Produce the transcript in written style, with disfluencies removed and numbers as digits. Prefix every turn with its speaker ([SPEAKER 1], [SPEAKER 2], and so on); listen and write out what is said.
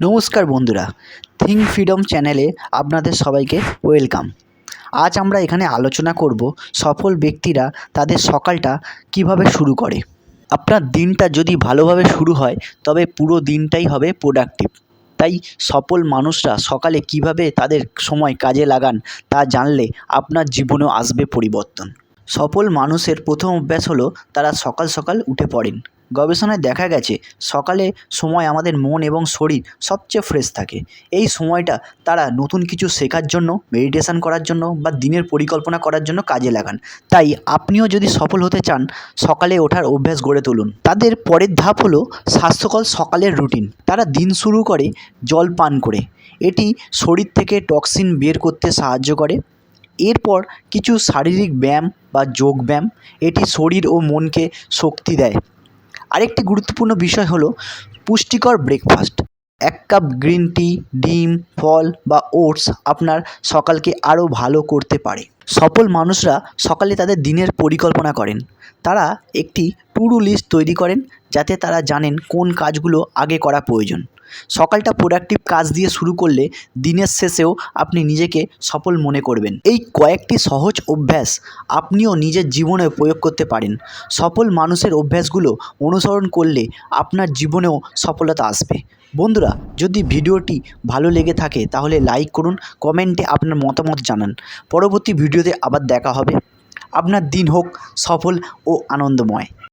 [SPEAKER 1] নমস্কার বন্ধুরা, think freedom চ্যানেলে আপনাদের সবাইকে ওয়েলকাম। আজ আমরা এখানে আলোচনা করব সফল ব্যক্তিরা তাদের সকালটা কিভাবে শুরু করে। আপনার দিনটা যদি ভালোভাবে শুরু হয় তবে পুরো দিনটাই হবে প্রোডাক্টিভ। তাই সফল মানুষরা সকালে কিভাবে তাদের সময় কাজে লাগান তা জানলে আপনার জীবনেও আসবে পরিবর্তন। সফল মানুষের প্রথম অভ্যাস হলো তারা সকাল সকাল উঠে পড়েন। গবেষণায় দেখা গেছে সকালে সময় আমাদের মন এবং শরীর সবচেয়ে ফ্রেশ থাকে। এই সময়টা তারা নতুন কিছু শেখার জন্য, মেডিটেশন করার জন্য বা দিনের পরিকল্পনা করার জন্য কাজে লাগান। তাই আপনিও যদি সফল হতে চান সকালে ওঠার অভ্যাস গড়ে তুলুন। তাদের পরের ধাপ হলো স্বাস্থ্যকর সকালের রুটিন। তারা দিন শুরু করে জল পান করে। এটি শরীর থেকে টক্সিন বের করতে সাহায্য করে। এরপর কিছু শারীরিক ব্যায়াম বা যোগ ব্যায়াম, এটি শরীর ও মনকে শক্তি দেয়। আরেকটি গুরুত্বপূর্ণ বিষয় হলো পুষ্টিকর ব্রেকফাস্ট। 1 কাপ গ্রিন টি, ডিম, ফল বা ওটস আপনার সকালকে আরও ভালো করতে পারে। সফল মানুষরা সকালে তাদের দিনের পরিকল্পনা করেন। তারা একটি টু ডু লিস্ট তৈরি করেন যাতে তারা জানেন কোন কাজগুলো আগে করা প্রয়োজন। সকালটা প্রোডাক্টিভ কাজ দিয়ে শুরু করলে দিনের শেষেও আপনি নিজেকে সফল মনে করবেন। এই কয়েকটি সহজ অভ্যাস আপনিও নিজের জীবনে প্রয়োগ করতে পারেন। সফল মানুষের অভ্যাসগুলো অনুসরণ করলে আপনার জীবনেও সফলতা আসবে। বন্ধুরা, যদি ভিডিওটি ভালো লেগে থাকে তাহলে লাইক করুন, কমেন্টে আপনার মতামত জানান। পরবর্তী ভিডিওতে আবার দেখা হবে। আপনার দিন হোক সফল ও আনন্দময়।